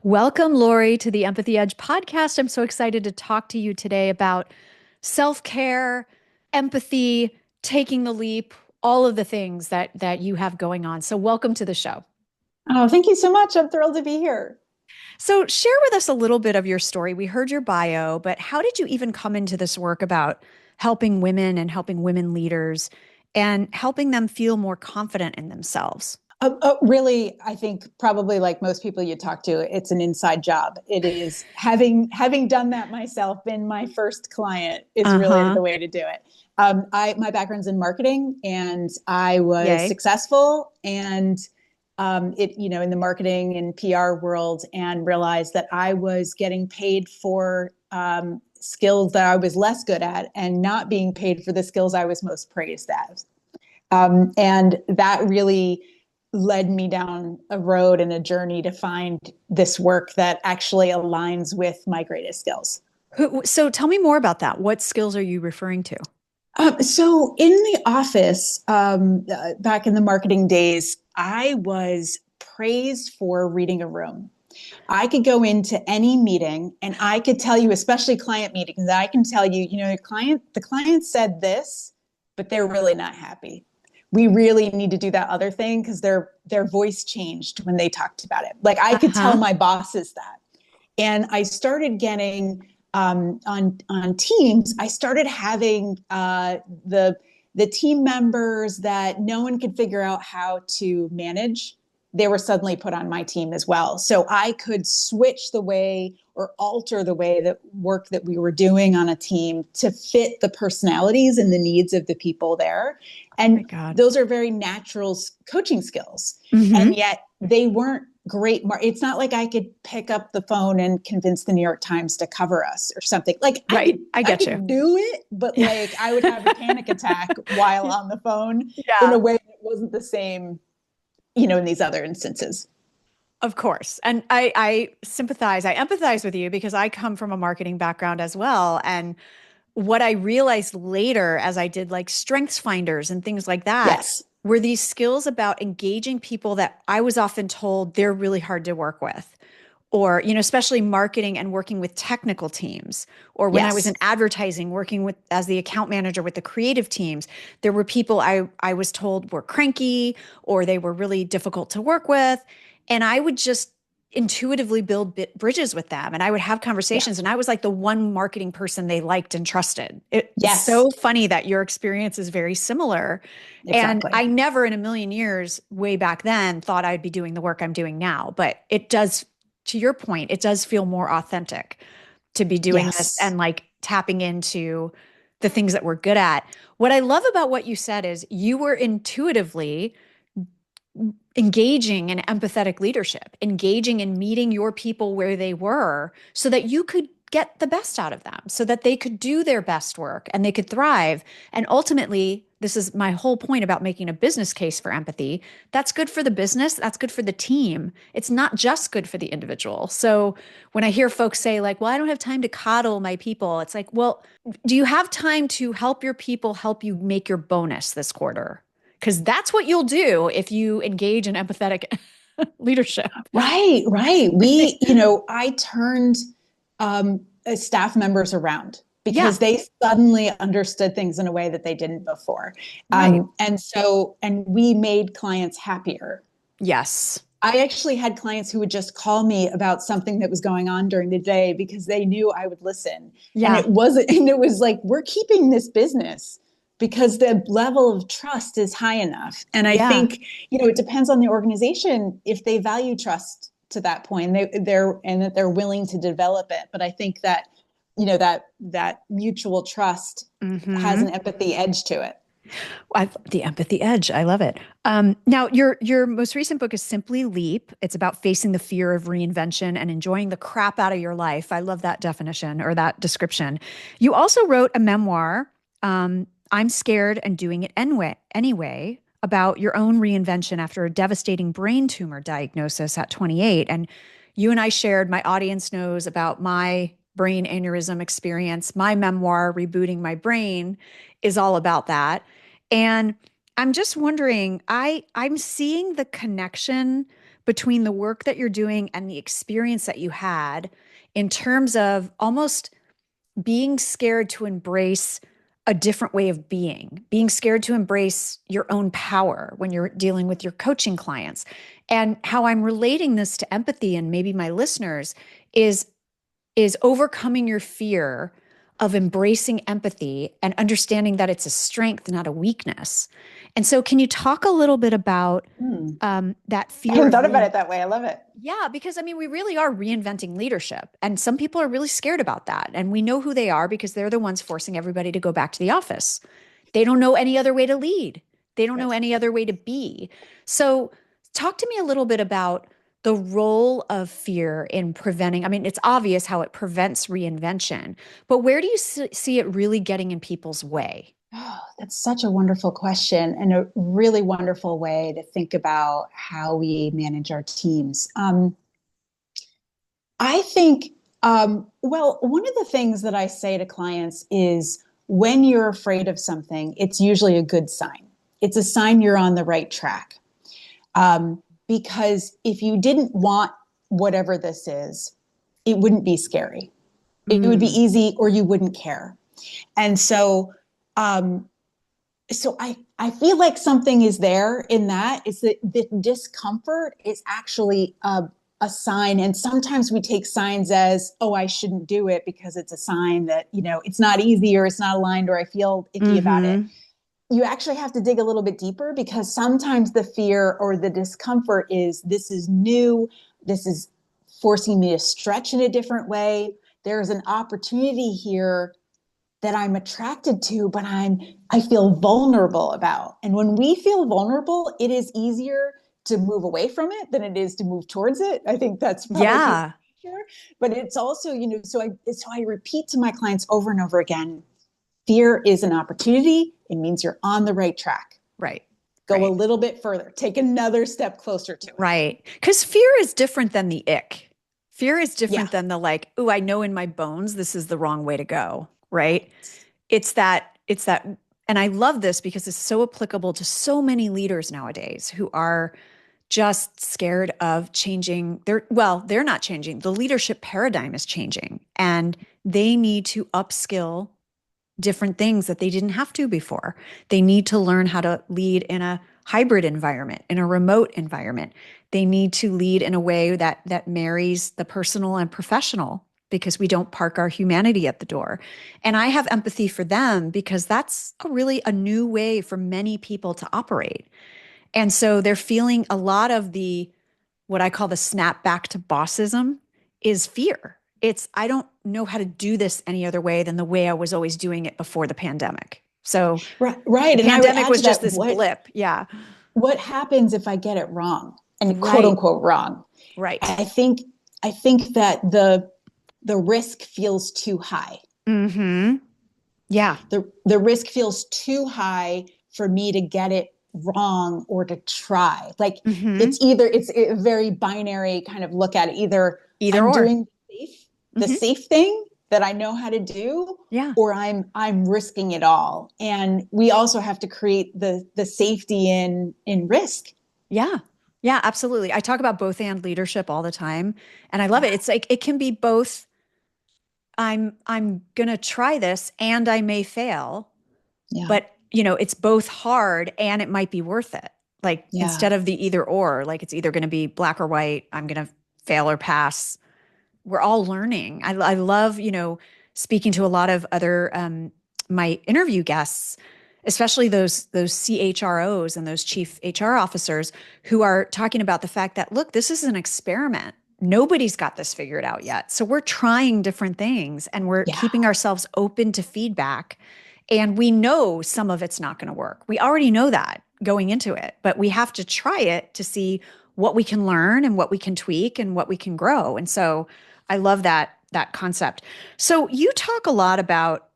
Welcome, Lauree, to the Empathy Edge podcast. I'm so excited to talk to you today about self-care, empathy, taking the leap, all of the things that you have going on. So welcome to the show. Oh, thank you so much. I'm thrilled to be here. So share with us a little bit of your story. We heard your bio, but how did you even come into this work about helping women and helping women leaders and helping them feel more confident in themselves? Really, I think probably like most people you talk to, it's an inside job. It is having done that myself, been my first client is really Uh-huh. the way to do it. My background's in marketing, and I was Yay. successful and in the marketing and PR world, and realized that I was getting paid for skills that I was less good at, and not being paid for the skills I was most praised at. And that really led me down a road and a journey to find this work that actually aligns with my greatest skills. So tell me more about that. What skills are you referring to? So in the office, back in the marketing days, I was praised for reading a room. I could go into any meeting and I could tell you, especially client meetings, that I can tell you, the client said this, but they're really not happy. We really need to do that other thing because their voice changed when they talked about it. Like I could tell Uh-huh. my bosses that. And I started getting on teams. I started having the team members that no one could figure out how to manage. They were suddenly put on my team as well. So I could switch the way or alter the way that work that we were doing on a team to fit the personalities and the needs of the people there. Oh my And God. those are very natural coaching skills. Hmm. And yet they weren't great. It's not like I could pick up the phone and convince the New York Times to cover us or something. Like I Right. could, I I get you. could do it, but like I would have a panic attack while on the phone in a Yeah, way that wasn't the same, in these other instances. of course. And I sympathize. I empathize with you because I come from a marketing background as well. And what I realized later as I did like strengths finders and things like that Yes. were these skills about engaging people that I was often told they're really hard to work with. Or, especially marketing and working with technical teams. Or when I was in Yes. advertising, working with as the account manager with the creative teams, there were people I was told were cranky or they were really difficult to work with. And I would just intuitively build bridges with them. And I would have Yeah. conversations. And I was like the one marketing person they liked and trusted. It's Yes. so funny that your experience is very similar. And Exactly. I never in a million years, way back then, thought I'd be doing the work I'm doing now. But it does, to your point, it does feel more authentic to be doing this Yes. and like tapping into the things that we're good at. What I love about what you said is you were intuitively engaging in empathetic leadership, engaging in meeting your people where they were so that you could get the best out of them, so that they could do their best work and they could thrive. And ultimately, this is my whole point about making a business case for empathy. That's good for the business, that's good for the team. It's not just good for the individual. So when I hear folks say, like, well, I don't have time to coddle my people, it's like, well, do you have time to help your people help you make your bonus this quarter? Because that's what you'll do if you engage in empathetic leadership. Right. Right. I turned staff members around Yeah, because they suddenly understood things in a way that they didn't before. right. And we made clients happier. Yes. I actually had clients who would just call me about something that was going on during the day because they knew I would listen. And Yeah. it was like, we're keeping this business because the level of trust is high enough. And I Yeah. think, it depends on the organization if they value trust to that point, and that they're willing to develop it. But I think that, that mutual trust has Hmm. an empathy edge to it. The empathy edge. I love it. Now, your most recent book is Simply Leap. It's about facing the fear of reinvention and enjoying the crap out of your life. I love that definition or that description. You also wrote a memoir, I'm Scared and Doing It Anyway, about your own reinvention after a devastating brain tumor diagnosis at 28. And you and I shared, my audience knows about my brain aneurysm experience. My memoir, Rebooting My Brain, is all about that. And I'm just wondering, I'm seeing the connection between the work that you're doing and the experience that you had in terms of almost being scared to embrace a different way of being scared to embrace your own power when you're dealing with your coaching clients. And how I'm relating this to empathy and maybe my listeners is overcoming your fear of embracing empathy and understanding that it's a strength, not a weakness. And so, can you talk a little bit about Hmm. that I fear hadn't of thought about it that way. I love it. yeah, because I mean, we really are reinventing leadership. And some people are really scared about that. And we know who they are because they're the ones forcing everybody to go back to the office. They don't know any other way to lead, they don't know Right. any other way to be. So, talk to me a little bit about the role of fear in preventing. I mean, it's obvious how it prevents reinvention, but where do you see it really getting in people's way? Oh, that's such a wonderful question and a really wonderful way to think about how we manage our teams. I think, well, one of the things that I say to clients is when you're afraid of something, it's usually a good sign. It's a sign you're on the right track. Because if you didn't want whatever this is, it wouldn't be scary. It would be Mm, easy, or you wouldn't care. And so, um, I feel like something is there in that. It's that the discomfort is actually a sign. And sometimes we take signs as, oh, I shouldn't do it because it's a sign that, it's not easy, or it's not aligned, or I feel icky about it. mm-hmm. You actually have to dig a little bit deeper, because sometimes the fear or the discomfort is, this is new. This is forcing me to stretch in a different way. There's an opportunity here that I'm attracted to, but I feel vulnerable about. And when we feel vulnerable, it is easier to move away from it than it is to move towards it. I think that's probably human Yeah, nature. But it's also, so I repeat to my clients over and over again, fear is an opportunity. It means you're on the right track. right, Go a right. little bit further, take another step closer to it. Right. Because fear is different than the ick. Fear is Yeah. different than the like, oh, I know in my bones this is the wrong way to go. Right. It's that, and I love this because it's so applicable to so many leaders nowadays who are just scared of changing they're not changing. The leadership paradigm is changing and they need to upskill different things that they didn't have to before. They need to learn how to lead in a hybrid environment, in a remote environment. They need to lead in a way that marries the personal and professional because we don't park our humanity at the door. And I have empathy for them because that's a new way for many people to operate. And so they're feeling a lot of the what I call the snap back to bossism is fear. It's, I don't know how to do this any other way than the way I was always doing it before the pandemic. So Right. the Right. And I would pandemic add was to just that, this what blip. Yeah. what happens if I get it wrong, and quote Right. unquote wrong? Right. I think that the risk feels too high. Mm-hmm. Yeah. The risk feels too high for me to get it wrong or to try. Like, Mm-hmm. it's a very binary kind of look at it. Either Either I'm or. doing the Mm-hmm. safe thing that I know how to do, Yeah. or I'm risking it all. And we also have to create the safety in risk. Yeah. Yeah, absolutely. I talk about both and leadership all the time. And I love it. Yeah. It's like it can be both. I'm gonna try this and I may fail, Yeah. but it's both hard and it might be worth it. Like Yeah. instead of the either or, like it's either going to be black or white, I'm going to fail or pass. We're all learning. I love, speaking to a lot of other my interview guests, especially those CHROs and those chief HR officers who are talking about the fact that look, this is an experiment. Nobody's got this figured out yet. So we're trying different things and we're Yeah. keeping ourselves open to feedback. And we know some of it's not going to work. We already know that going into it, but we have to try it to see what we can learn and what we can tweak and what we can grow. And so I love that concept. So you talk a lot about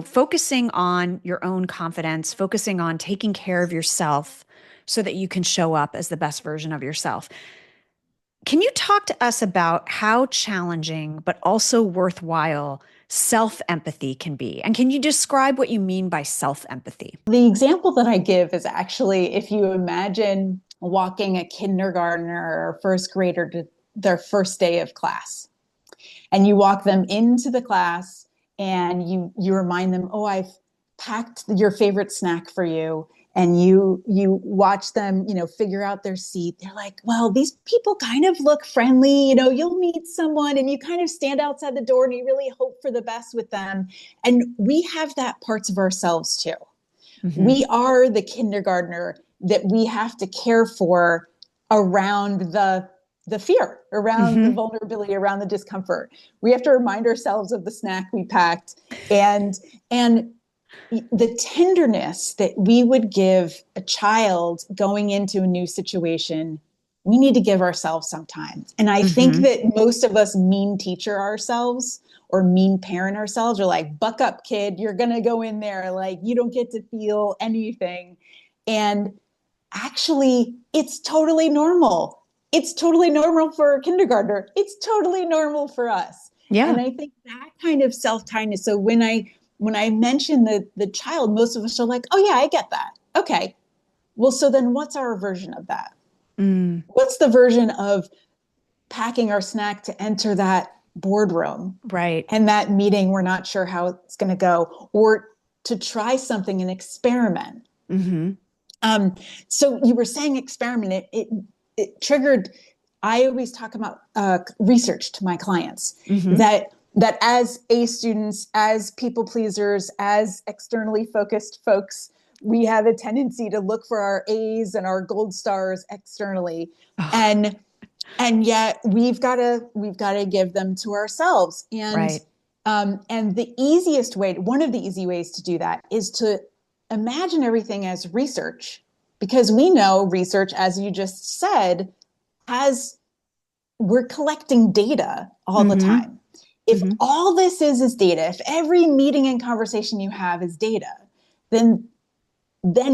focusing on your own confidence, focusing on taking care of yourself so that you can show up as the best version of yourself. Can you talk to us about how challenging but also worthwhile self-empathy can be? And can you describe what you mean by self-empathy? The example that I give is actually, if you imagine walking a kindergartner or first grader to their first day of class. And you walk them into the class and you remind them, oh, I've packed your favorite snack for you. And you watch them, figure out their seat. They're like, well, these people kind of look friendly. You'll meet someone and you kind of stand outside the door and you really hope for the best with them. And we have that parts of ourselves too. Mm-hmm. We are the kindergartner that we have to care for around the fear, around the Mm-hmm. vulnerability, around the discomfort. We have to remind ourselves of the snack we packed and the tenderness that we would give a child going into a new situation. We need to give ourselves some time. And I think Mm-hmm. that most of us mean teacher ourselves or mean parent ourselves, or like, buck up, kid, you're going to go in there. Like, you don't get to feel anything. And actually, it's totally normal. It's totally normal for a kindergartner. It's totally normal for us. Yeah. And I think that kind of self-kindness. So when I mention the child, most of us are like, oh yeah, I get that. Okay. Well, so then what's our version of that? Mm. What's the version of packing our snack to enter that boardroom Right. and that meeting? We're not sure how it's going to go, or to try something and experiment. Mm-hmm. So you were saying experiment. It triggered. I always talk about research to my clients Mm-hmm. that as A students, as people pleasers, as externally focused folks, we have a tendency to look for our A's and our gold stars externally, Oh, and yet we've got to give them to ourselves. right. And the easiest way, one of the easy ways to do that, is to imagine everything as research, because we know research, as you just said, has we're collecting data all the Mm-hmm. time. If Mm-hmm. all this is data, if every meeting and conversation you have is data, then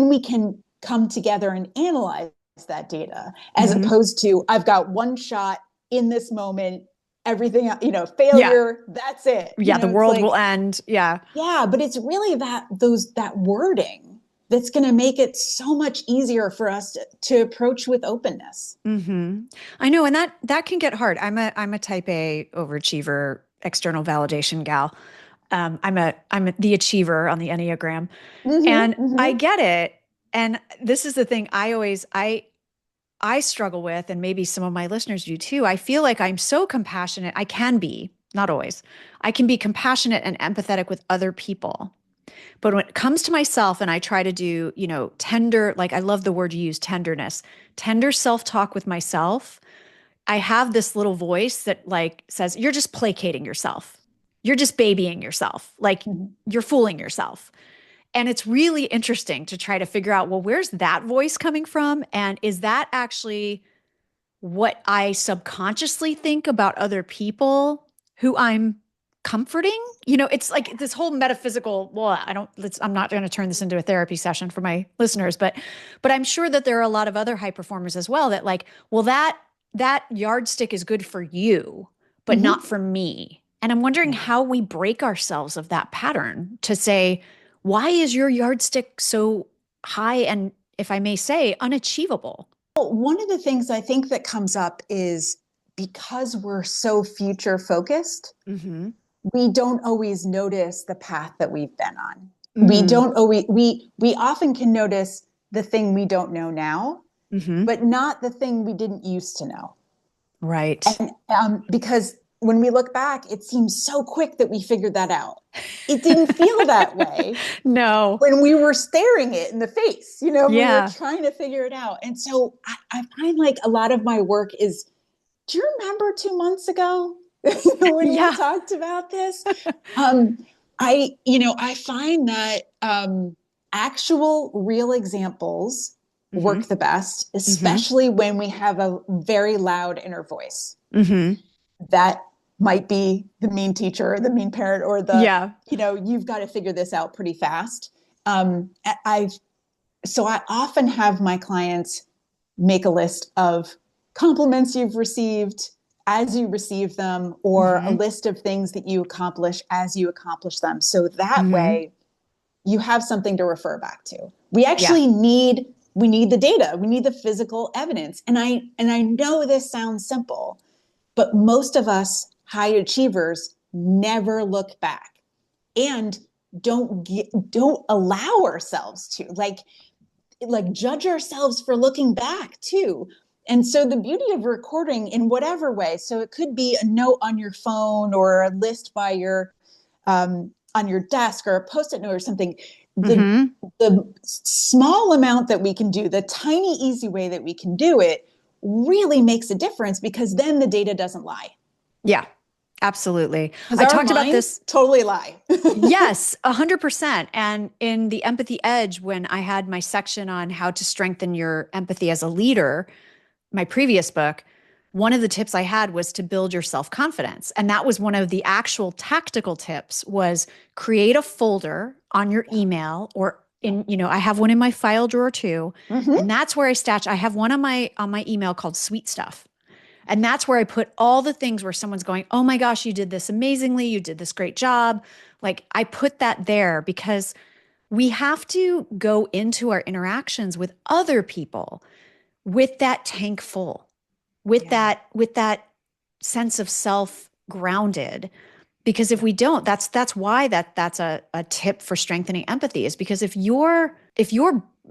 we can come together and analyze that data, as Mm-hmm. opposed to, I've got one shot in this moment, everything, Yeah. failure, that's it. Yeah. The It's world will like, end. Yeah. yeah, but it's really that wording that's going to make it so much easier for us to approach with openness. Mm-hmm. I know, and that can get hard. I'm a type A overachiever, external validation gal. I'm the achiever on the Enneagram, Mm-hmm, and I mm-hmm, get it. And this is the thing I struggle with, and maybe some of my listeners do too. I feel like I'm so compassionate. I can be, not always. I can be compassionate and empathetic with other people. But when it comes to myself and I try to do, tender, like I love the word you use, tenderness, tender self-talk with myself, I have this little voice that like says, you're just placating yourself. You're just babying yourself. Like mm-hmm. you're fooling yourself. And it's really interesting to try to figure out, well, where's that voice coming from? And is that actually what I subconsciously think about other people who I'm comforting? It's like this whole metaphysical, well, I'm not going to turn this into a therapy session for my listeners, but I'm sure that there are a lot of other high performers as well that like, well, that yardstick is good for you, but not Mm-hmm. for me. And I'm wondering Yeah. how we break ourselves of that pattern to say, why is your yardstick so high and, if I may say, unachievable? Well, one of the things I think that comes up is, because we're so future focused, Mm-hmm. we don't always notice the path that we've been on. We Mm. don't always, we often can notice the thing we don't know now, Mm-hmm. but not the thing we didn't used to know. Right. And because when we look back, it seems so quick that we figured that out. It didn't feel that way No. when we were staring it in the face, when we were Yeah. trying to figure it out. And so I find like a lot of my work is, do you remember 2 months ago when we Yeah. talked about this? Um, I find that actual real examples Mm-hmm. work the best, Mm-hmm. especially when we have a very loud inner voice. Mm-hmm. That might be the mean teacher, or the mean parent, or Yeah. you've got to figure this out pretty fast. I've So I often have my clients make a list of compliments you've received as you receive them, or a Mm-hmm. list of things that you accomplish as you accomplish them. So that Mm-hmm. way you have something to refer back to. We Yeah. actually need We need the data. We need the physical evidence. And I know this sounds simple, but most of us high achievers never look back and don't allow ourselves to judge ourselves for looking back too. And so the beauty of recording in whatever way, so it could be a note on your phone or a list by your on your desk or a post-it note or something. The small amount that we can do, the tiny easy way that we can do it, really makes a difference, because then the data doesn't lie. Yeah, absolutely. Because I our talked about minds this. totally lie. Yes, 100%. And in the Empathy Edge, when I had my section on how to strengthen your empathy as a leader, my previous book, one of the tips I had was to build your self-confidence. And that was one of the actual tactical tips, was create a folder on your email, or in, I have one in my file drawer too. And that's where I have one on my email called Sweet Stuff. And that's where I put all the things where someone's going, oh my gosh, you did this amazingly. You did this great job. Like, I put that there because we have to go into our interactions with other people with that tank full, with that sense of self grounded. Because if we don't, that's why that's a tip for strengthening empathy, is because if you're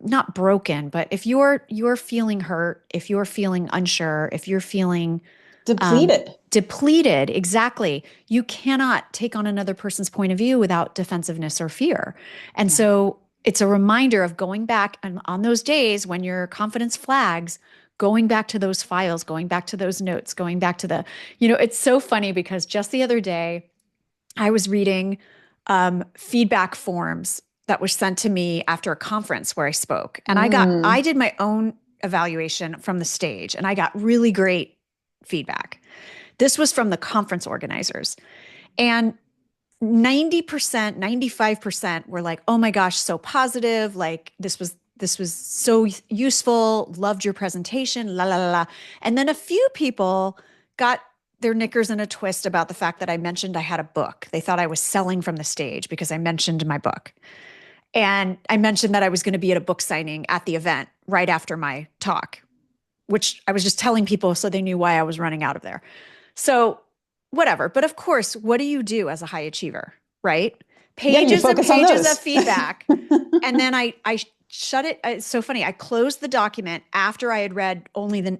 not broken, but if you're feeling hurt, if you're feeling unsure, if you're feeling depleted, exactly, you cannot take on another person's point of view without defensiveness or fear. And so it's a reminder of going back, and on those days when your confidence flags, going back to those files, going back to those notes, going back to it's so funny because just the other day, I was reading feedback forms that were sent to me after a conference where I spoke. And I did my own evaluation from the stage, and I got really great feedback. This was from the conference organizers. And 90%, 95% were like, oh my gosh, so positive. Like, this was so useful. Loved your presentation, la, la, la, la. And then a few people got their knickers in a twist about the fact that I mentioned I had a book. They thought I was selling from the stage because I mentioned my book. And I mentioned that I was going to be at a book signing at the event right after my talk, which I was just telling people so they knew why I was running out of there. So whatever. But of course, what do you do as a high achiever, right? Pages and pages of feedback. And then I shut it. It's so funny. I closed the document after I had read only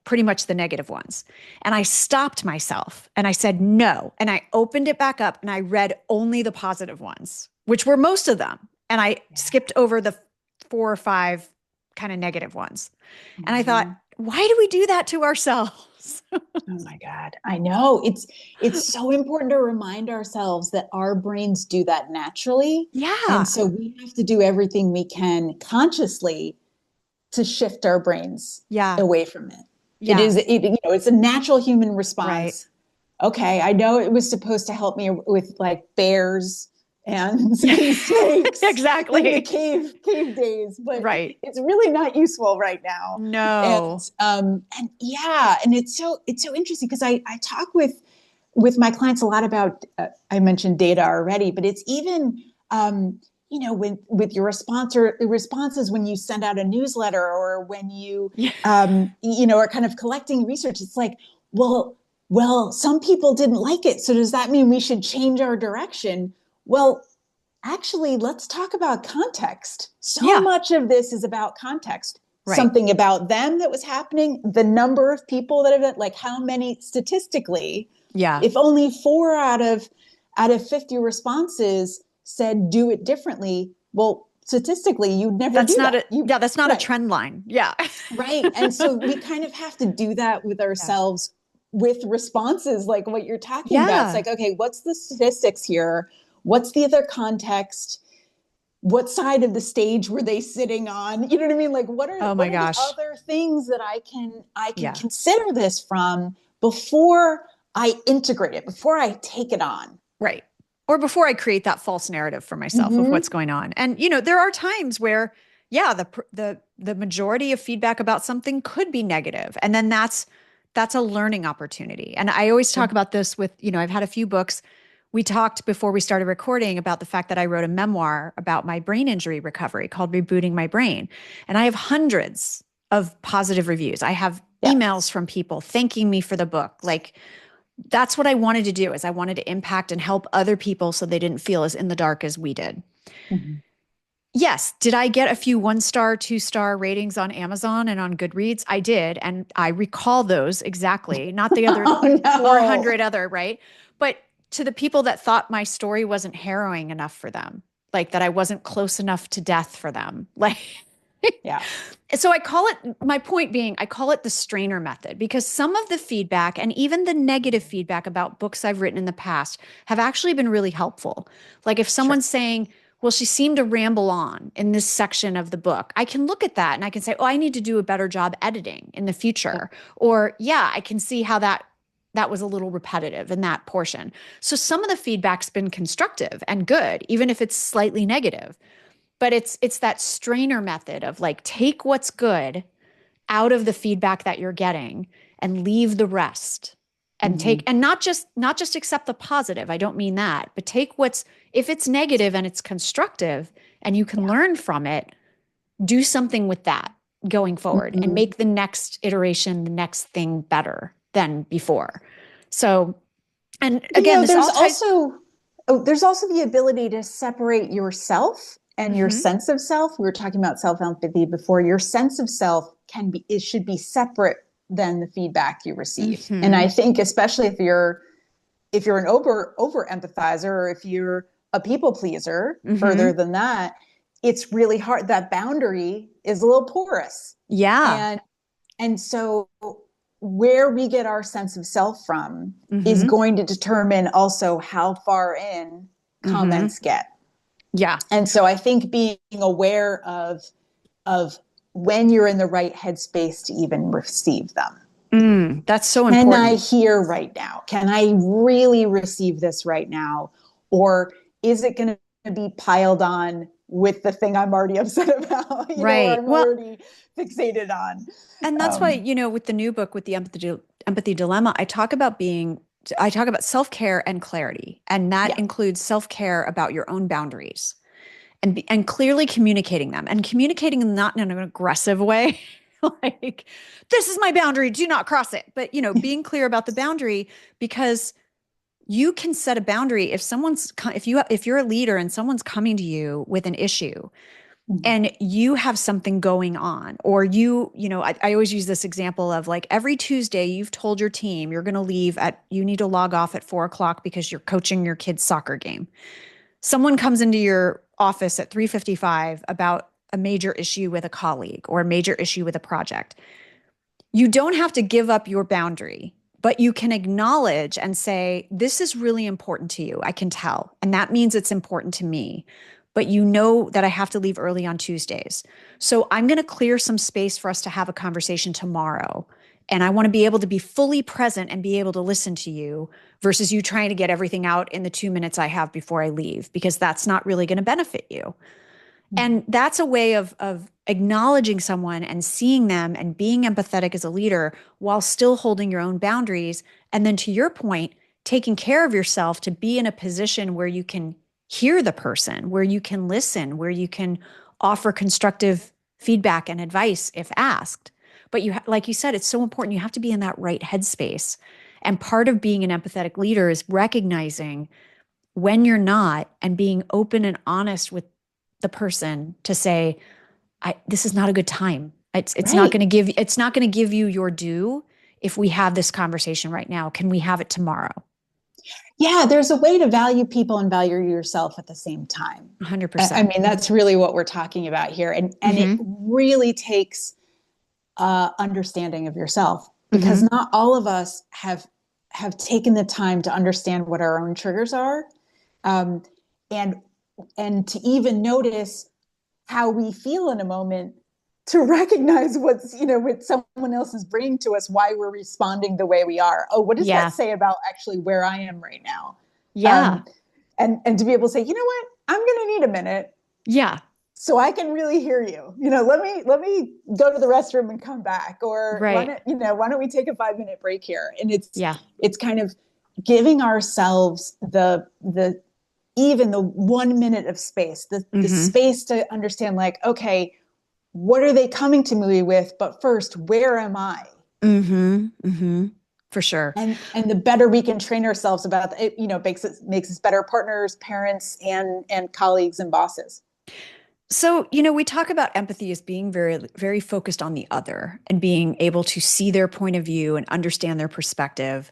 pretty much the negative ones. And I stopped myself and I said, no. And I opened it back up and I read only the positive ones, which were most of them. And I skipped over the 4 or 5 kind of negative ones. And I thought, why do we do that to ourselves? Oh my God. I know. It's so important to remind ourselves that our brains do that naturally. Yeah. And so we have to do everything we can consciously to shift our brains away from it. Yeah. It's a natural human response. Right. Okay. I know it was supposed to help me with like bears and snakes. Exactly. In the cave days, but right. It's really not useful right now. No. And it's so interesting because I talk with my clients a lot about, I mentioned data already, but it's even, with your responses when you send out a newsletter or when you, are kind of collecting research. It's like, well, some people didn't like it. So does that mean we should change our direction? Well, actually, let's talk about context. So much of this is about context. Right. Something about them that was happening, the number of people that have, like, how many statistically, if only 4 out of 50 responses said do it differently, well, statistically, you'd never do that. That's not a trend line. Yeah. Right. And so we kind of have to do that with ourselves with responses like what you're talking about. It's like, okay, what's the statistics here? What's the other context? What side of the stage were they sitting on? You know what I mean? Like, what are the other things that I can consider this from before I integrate it, before I take it on? Right. Or before I create that false narrative for myself of what's going on. And, there are times where, the majority of feedback about something could be negative. And then that's a learning opportunity. And I always talk about this with, I've had a few books We talked before we started recording about the fact that I wrote a memoir about my brain injury recovery called Rebooting My Brain. And I have hundreds of positive reviews. I have Yeah. emails from people thanking me for the book. Like, that's what I wanted to do, is I wanted to impact and help other people so they didn't feel as in the dark as we did. Mhm. Yes. Did I get a few 1-star, 2-star ratings on Amazon and on Goodreads? I did. And I recall those exactly, not the other Oh no. 400 other, right? But to the people that thought my story wasn't harrowing enough for them, like that I wasn't close enough to death for them, like, Yeah. so I call it, my point being, I call it the strainer method, because some of the feedback and even the negative feedback about books I've written in the past have actually been really helpful. Like if Sure. someone's saying, well, she seemed to ramble on in this section of the book, I can look at that and I can say, oh, I need to do a better job editing in the Yeah. future. Or yeah, I can see how that was a little repetitive in that portion. So some of the feedback's been constructive and good, even if it's slightly negative. But it's that strainer method of like, take what's good out of the feedback that you're getting and leave the rest, and take, Mhm. and not just accept the positive. I don't mean that, but take what's, if it's negative and it's constructive and you can Yeah. learn from it, do something with that going forward and Mhm. make the next iteration, the next thing better than before. So, and But again, this there's all ties. also the ability to separate yourself and your Mhm, sense of self. We were talking about self-empathy before. Your sense of self it should be separate than the feedback you receive. And I mhm, think especially if you're an over empathizer, or if you're a people pleaser, further mhm. than that, it's really hard. That boundary is a little porous. Yeah. And so where we get our sense of self from is Mhm, going to determine also how far in mhm. comments get. Yeah. And so I think being aware of when you're in the right headspace to even receive them. That's so Can I important. hear right now? Can I really receive this right now? Or is it going to be piled on with the thing I'm already upset about, or Right. I'm Well, already fixated on? and that's why, with the new book, with the empathy dilemma, I talk about self-care and clarity. And that Yeah, includes self-care about your own boundaries and clearly communicating them, and communicating them not in an aggressive way. Like, this is my boundary, do not cross it. But, being clear about the boundary, because you can set a boundary if you're a leader and someone's coming to you with an issue and you have something going on, or I always use this example of like, every Tuesday you've told your team you need to log off at 4 o'clock because you're coaching your kid's soccer game. Someone comes into your office at 3:55 about a major issue with a colleague or a major issue with a project. You don't have to give up your boundary, but you can acknowledge and say, this is really important to you. I can tell. And that means it's important to me. But you know that I have to leave early on Tuesdays. So I'm going to clear some space for us to have a conversation tomorrow. And I want to be able to be fully present and be able to listen to you versus you trying to get everything out in the 2 minutes I have before I leave, because that's not really going to benefit you. And that's a way of acknowledging someone and seeing them and being empathetic as a leader while still holding your own boundaries. And then, to your point, taking care of yourself to be in a position where you can hear the person, where you can listen, where you can offer constructive feedback and advice if asked. But like you said, it's so important. You have to be in that right headspace. And part of being an empathetic leader is recognizing when you're not, and being open and honest with the person to say, this is not a good time. right. It's not going to give you your due if we have this conversation right now. Can we have it tomorrow? Yeah, there's a way to value people and value yourself at the same time. I 100%. mean, that's really what we're talking about here. And it Mm-hmm. really takes understanding of yourself, because Mm-hmm. not all of us have taken the time to understand what our own triggers are, um, and and to even notice how we feel in a moment, to recognize what someone else is bringing to us, why we're responding the way we are. Oh, what does that Yeah. say about actually where I am right now? Yeah. um, and to be able to say, you know what, I'm going to need a minute Yeah. so I can really hear you. Let me go to the restroom and come back, or Right. why don't we take a 5-minute break here? And Yeah. it's kind of giving ourselves the even the 1 minute of space, the Mm-hmm. space to understand, like, okay, what are they coming to me with? But first, where am I? Mm-hmm. Mm-hmm. For sure. And the better we can train ourselves about it, makes us better partners, parents, and colleagues and bosses. So, we talk about empathy as being very, very focused on the other and being able to see their point of view and understand their perspective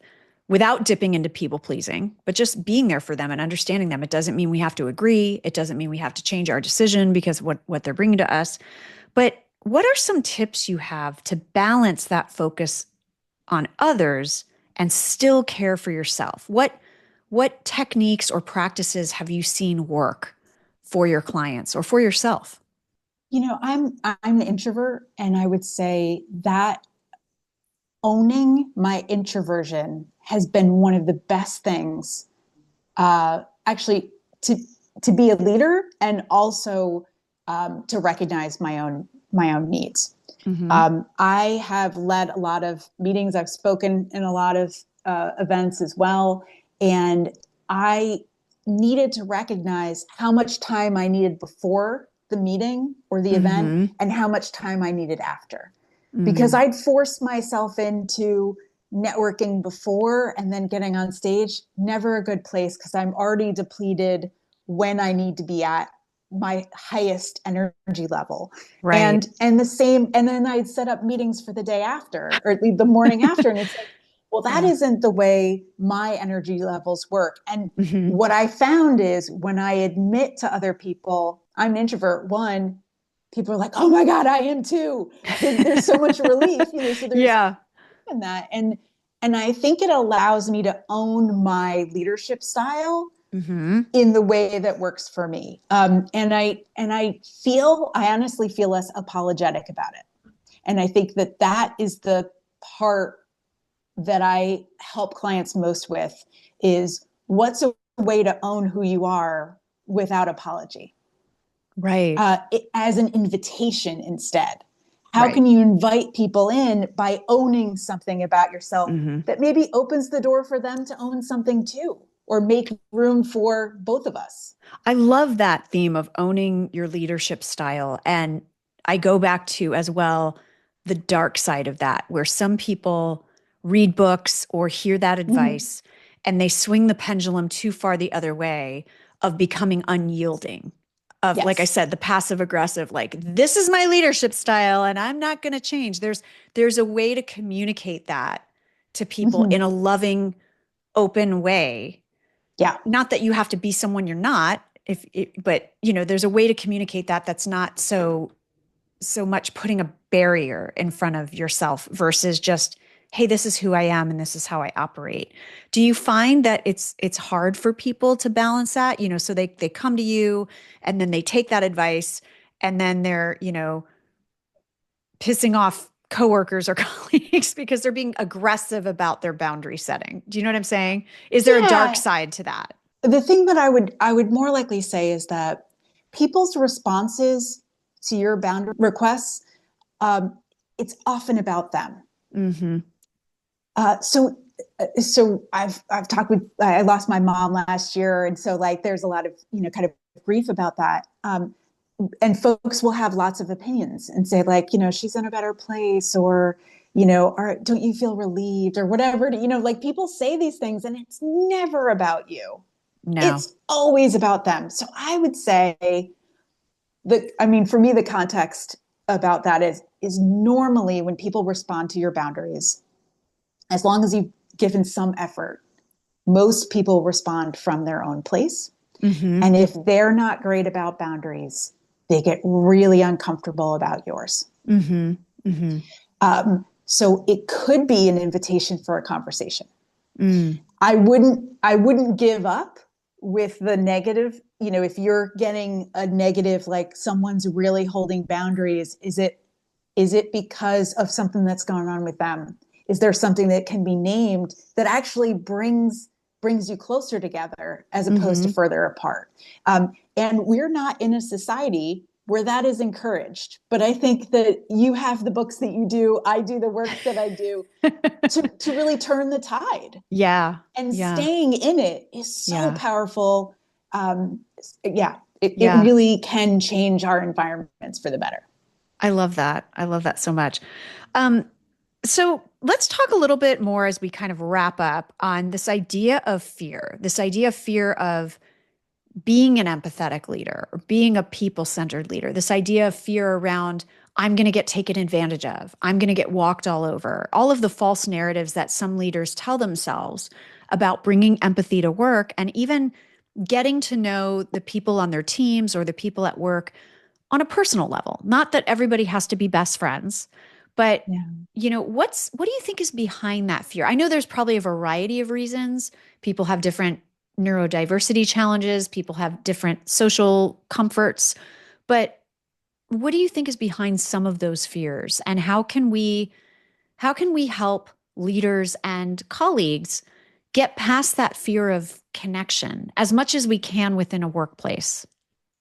without dipping into people pleasing, but just being there for them and understanding them. It doesn't mean we have to agree. It doesn't mean we have to change our decision because what they're bringing to us. But what are some tips you have to balance that focus on others and still care for yourself? What techniques or practices have you seen work for your clients or for yourself? I'm an introvert, and I would say that owning my introversion has been one of the best things, actually, to be a leader, and also to recognize my own needs. Mm-hmm. I have led a lot of meetings. I've spoken in a lot of events as well, and I needed to recognize how much time I needed before the meeting or the event, Mm-hmm. and how much time I needed after, because Mm. I'd forced myself into networking before and then getting on stage. Never a good place, because I'm already depleted when I need to be at my highest energy level. Right. And the same, and then I'd set up meetings for the day after, or the morning after, and it's like, well, that Yeah. isn't the way my energy levels work. And Mm-hmm. what I found is, when I admit to other people I'm an introvert, one, people are like, oh my God, I am too. There's so much relief, so there's Yeah. in that. And I think it allows me to own my leadership style Mm-hmm. in the way that works for me. I honestly feel less apologetic about it. And I think that is the part that I help clients most with, is what's a way to own who you are without apology, Right. as an invitation instead. How Right. can you invite people in by owning something about yourself Mm-hmm. that maybe opens the door for them to own something too, or make room for both of us? I love that theme of owning your leadership style. And I go back to as well the dark side of that, where some people read books or hear that Mm-hmm. advice and they swing the pendulum too far the other way of becoming unyielding. Of, like I Yes. said, the passive aggressive, like, this is my leadership style and I'm not going to change. There's a way to communicate that to people in Mm-hmm. a loving, open way. Yeah. Not that you have to be someone you're not, but there's a way to communicate that that's not so much putting a barrier in front of yourself versus just, hey, this is who I am and this is how I operate. Do you find that it's hard for people to balance that? So they come to you and then they take that advice and then they're, pissing off coworkers or colleagues because they're being aggressive about their boundary setting. Do you know what I'm saying? Is there a dark Yeah. side to that? The thing that I would more likely say is that people's responses to your boundary requests, um, it's often about them. Mm-hmm. So I've talked with, I lost my mom last year, and so, like, there's a lot of kind of grief about that. And folks will have lots of opinions and say, like, she's in a better place, or or don't you feel relieved, or whatever. Like, people say these things, and it's never about you. No. It's always about them. So I would say that, I mean, for me, the context about that is normally when people respond to your boundaries, as long as you've given some effort, most people respond from their own place. Mm-hmm. And if they're not great about boundaries, they get really uncomfortable about yours. Mm-hmm. Mm-hmm. So it could be an invitation for a conversation. Mm. I wouldn't give up with the negative. If you're getting a negative, like, someone's really holding boundaries, is it because of something that's going on with them? Is there something that can be named that actually brings you closer together, as opposed to Mm-hmm. further apart? And we're not in a society where that is encouraged. But I think that you have the books that you do, I do the work that I do to really turn the tide. Yeah. And Yeah. staying in it is so Yeah. powerful. Yeah, it Yeah. really can change our environments for the better. I love that. I love that so much. Um, so let's talk a little bit more as we kind of wrap up on this idea of fear of being an empathetic leader or being a people-centered leader, this idea of fear around, I'm going to get taken advantage of, I'm going to get walked all over, all of the false narratives that some leaders tell themselves about bringing empathy to work and even getting to know the people on their teams or the people at work on a personal level. Not that everybody has to be best friends, but Yeah. what do you think is behind that fear? I know there's probably a variety of reasons. People have different neurodiversity challenges, people have different social comforts, but what do you think is behind some of those fears and how can we help leaders and colleagues get past that fear of connection as much as we can within a workplace?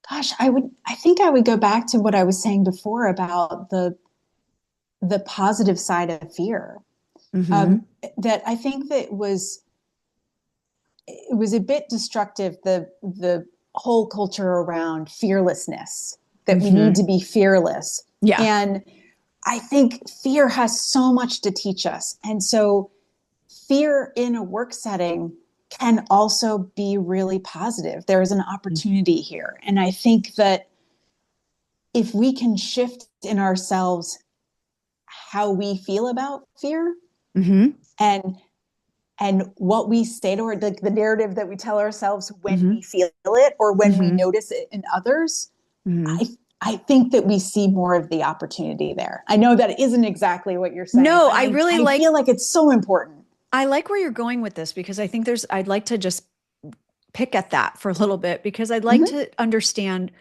Gosh, I think I would go back to what I was saying before about the positive side of fear. Mhm. Um, that I think that it was a bit destructive, the whole culture around fearlessness, that we need Mhm. to be fearless. Yeah. And I think fear has so much to teach us. And so fear in a work setting can also be really positive. There is an opportunity here. And I think that if we can shift in ourselves how we feel about fear, Mhm. and what we say to our, like the narrative that we tell ourselves when we Mhm. feel it or when we Mhm. notice it in others, Mhm. I think that we see more of the opportunity there. I know that isn't exactly what you're saying, No, but I feel like it's so important. I like where you're going with this because I think I'd like to just pick at that for a little bit because I'd like Mm-hmm. to understand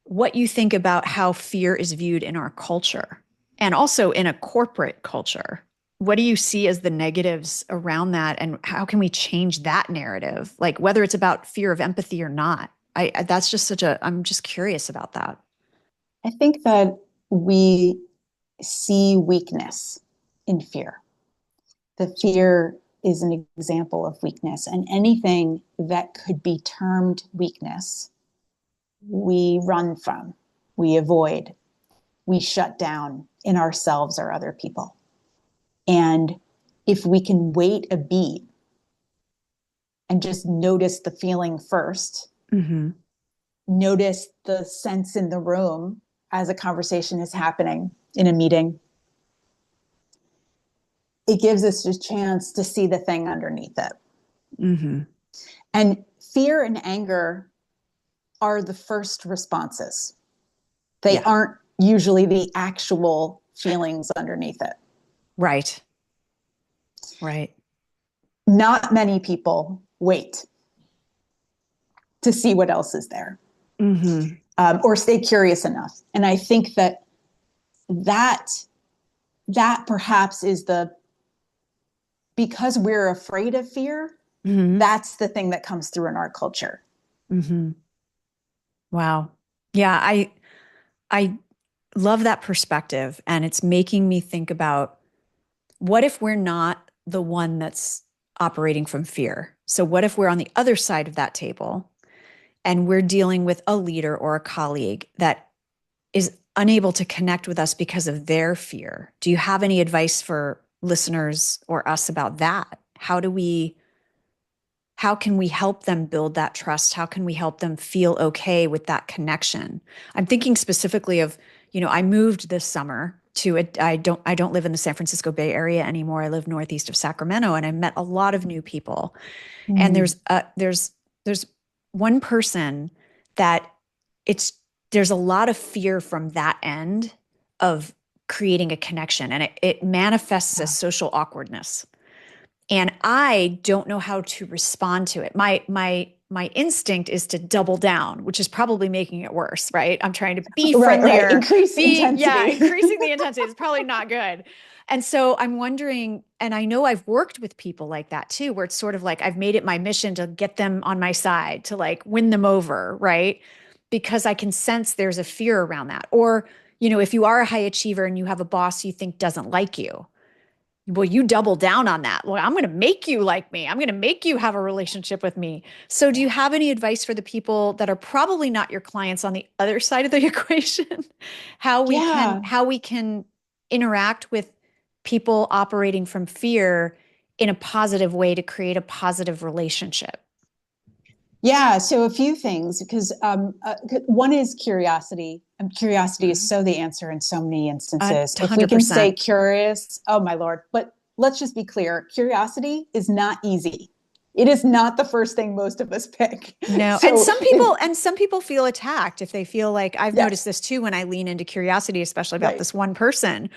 what you think about how fear is viewed in our culture and also in a corporate culture. What do you see as the negatives around that and how can we change that narrative? Like whether it's about fear of empathy or not. That's just I'm just curious about that. I think that we see weakness in fear. The fear is an example of weakness, and anything that could be termed weakness, we run from, we avoid, we shut down in ourselves or other people. And if we can wait a beat and just notice the feeling first, Mhm. notice the sense in the room as a conversation is happening in a meeting, it gives us a chance to see the thing underneath it. Mhm. And fear and anger are the first responses. They Yeah. aren't usually the actual feelings underneath it. Right. Right. Not many people wait to see what else is there, Mhm. or stay curious enough. And I think that that perhaps is the, because we're afraid of fear, Mhm. that's the thing that comes through in our culture. Mhm. Wow. Yeah, I love that perspective and it's making me think about what if we're not the one that's operating from fear? So what if we're on the other side of that table and we're dealing with a leader or a colleague that is unable to connect with us because of their fear? Do you have any advice for listeners or us about that? How can we help them build that trust? How can we help them feel okay with that connection? I'm thinking specifically of, I moved this summer to I don't live in the San Francisco Bay Area anymore. I live northeast of Sacramento and I met a lot of new people. And Mm. there's one person that it's there's a lot of fear from that end of creating a connection and it manifests as Yeah. social awkwardness and I don't know how to respond to it. My instinct is to double down, which is probably making it worse, right? I'm trying to be Right. friendlier, Increase intensity. increasing the intensity is probably not good. And so I'm wondering, and I know I've worked with people like that too, where it's sort of like I've made it my mission to get them on my side, to like win them over, right? because I can sense there's a fear around that. Or, if you are a high achiever and you have a boss you think doesn't like you, well, you double down on that. Well, I'm going to make you like me. I'm going to make you have a relationship with me. So, do you have any advice for the people that are probably not your clients on the other side of the equation? Yeah. How we can interact with people operating from fear in a positive way to create a positive relationship? Yeah, so a few things because one is curiosity. Curiosity is Mhm. so the answer in so many instances. If we can stay 100%. curious, oh my Lord. But let's just be clear, curiosity is not easy. It is not the first thing most of us pick. No. And So if some people feel attacked if they feel like I've noticed yes, this too when I lean into curiosity, especially about right, this one person.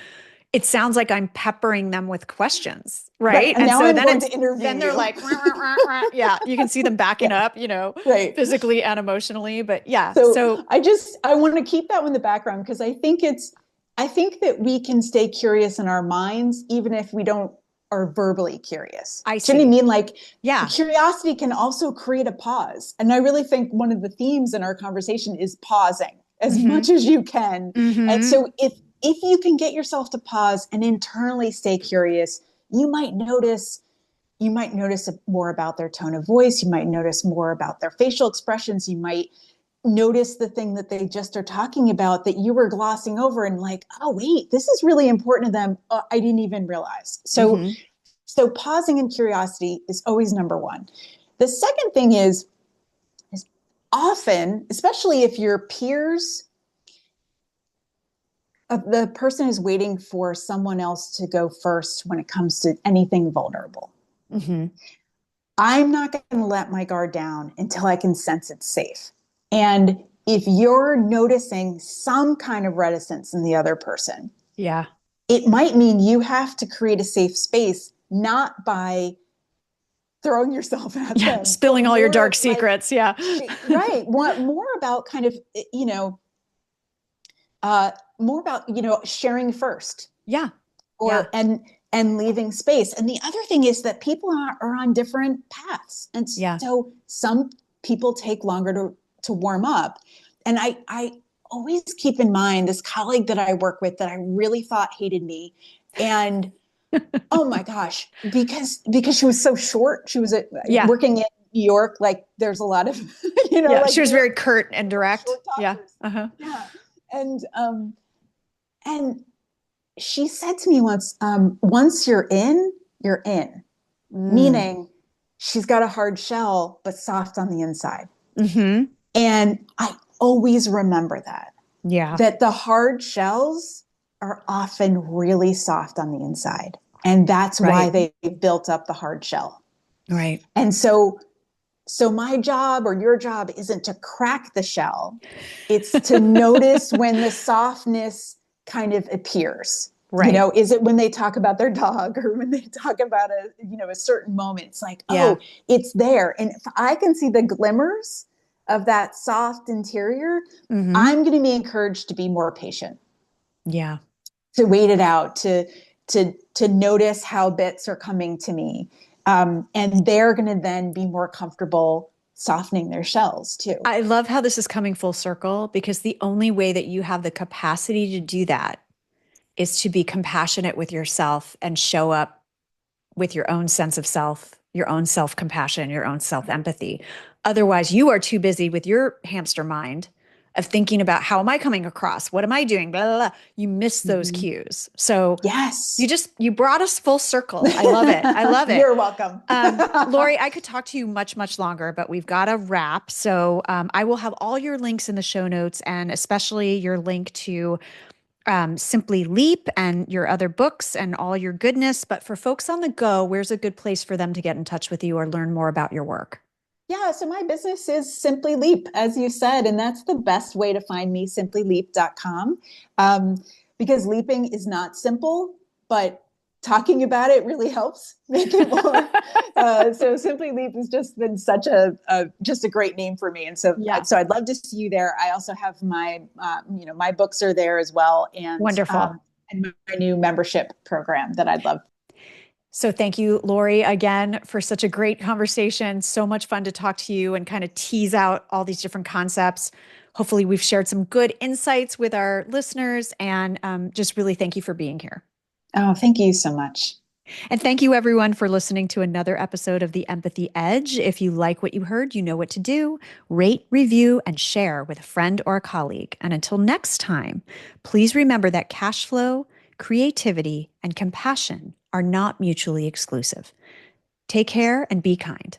It sounds like I'm peppering them with questions, right. right? And And now so I'm going to interview then they're you. like, "Rah, rah, rah, rah." Yeah, you can see them backing Yeah, up, right. physically and emotionally. But yeah, So so I want to keep that in the background because I think that we can stay curious in our minds even if we don't are verbally curious. I Do you know what I see. mean? Like Yeah. curiosity can also create a pause. And I really think one of the themes in our conversation is pausing as Mm-hmm. much as you can. And Mm-hmm. so if you can get yourself to pause and internally stay curious, you might notice more about their tone of voice. You might notice more about their facial expressions. You might notice the thing that they just are talking about that you were glossing over and like, oh wait, this is really important to them. I didn't even realize. Mm-hmm. So pausing and curiosity is always number one. The second thing is often, especially if your peers, the person is waiting for someone else to go first when it comes to anything vulnerable. Mm-hmm. I'm not going to let my guard down until I can sense it's safe. And if you're noticing some kind of reticence in the other person, Yeah. it might mean you have to create a safe space, not by throwing yourself at Yeah. them, but Spilling all your dark more like, secrets. Yeah. right, more about kind of, uh, more about, sharing first Yeah. Yeah. or, and leaving space. And the other thing is that people are on different paths. And Yeah. so some people take longer to warm up. And I always keep in mind this colleague that I work with that I really thought hated me. And oh my gosh, because she was so short. She was Yeah. working in New York. Like there's a lot of, Yeah. like She was New York very curt and people are direct. short Yeah. talkers. Uh-huh. Yeah. And she said to me once, once you're in, Mm. meaning she's got a hard shell, but soft on the inside. Mm-hmm. And I always remember Yeah. that the hard shells are often really soft on the inside. And that's why Right. they built up the hard shell. Right. And so my job or your job isn't to crack the shell. It's to notice when the softness kind of appears. Right. Is it when they talk about their dog or when they talk about a certain moment? It's like, Yeah. oh, it's there. And if I can see the glimmers of that soft interior, Mm-hmm. I'm going to be encouraged to be more patient, Yeah. to wait it out, to notice how bits are coming to me. And they're going to then be more comfortable softening their shells too. I love how this is coming full circle because the only way that you have the capacity to do that is to be compassionate with yourself and show up with your own sense of self, your own self compassion, your own self empathy. Otherwise, you are too busy with your hamster mind of thinking about how am I coming across? What am I doing? Blah, blah, blah. You miss those Mm-hmm. cues. So Yes. you brought us full circle. I love it. I love it. You're welcome. Lauree, I could talk to you much, much longer, but we've got to wrap. So I will have all your links in the show notes and especially your link to Simply Leap and your other books and all your goodness. But for folks on the go, where's a good place for them to get in touch with you or learn more about your work? Yeah, so my business is Simply Leap, as you said, and that's the best way to find me, simplyleap.com. Because leaping is not simple, but talking about it really helps make it more. So Simply Leap has just been such just a great name for me, and Yeah. so I'd love to see you there. I also have my books are there as well, Wonderful. and my new membership program that I'd love. So thank you, Lauree, again for such a great conversation. So much fun to talk to you and kind of tease out all these different concepts. hopefully we've shared some good insights with our listeners, and just really thank you for being here. Oh, thank you so much. And thank you, everyone, for listening to another episode of The Empathy Edge. If you like what you heard, you know what to do. Rate, review, and share with a friend or a colleague. And until next time, please remember that cash flow, creativity, and compassion are not mutually exclusive. Take care and be kind.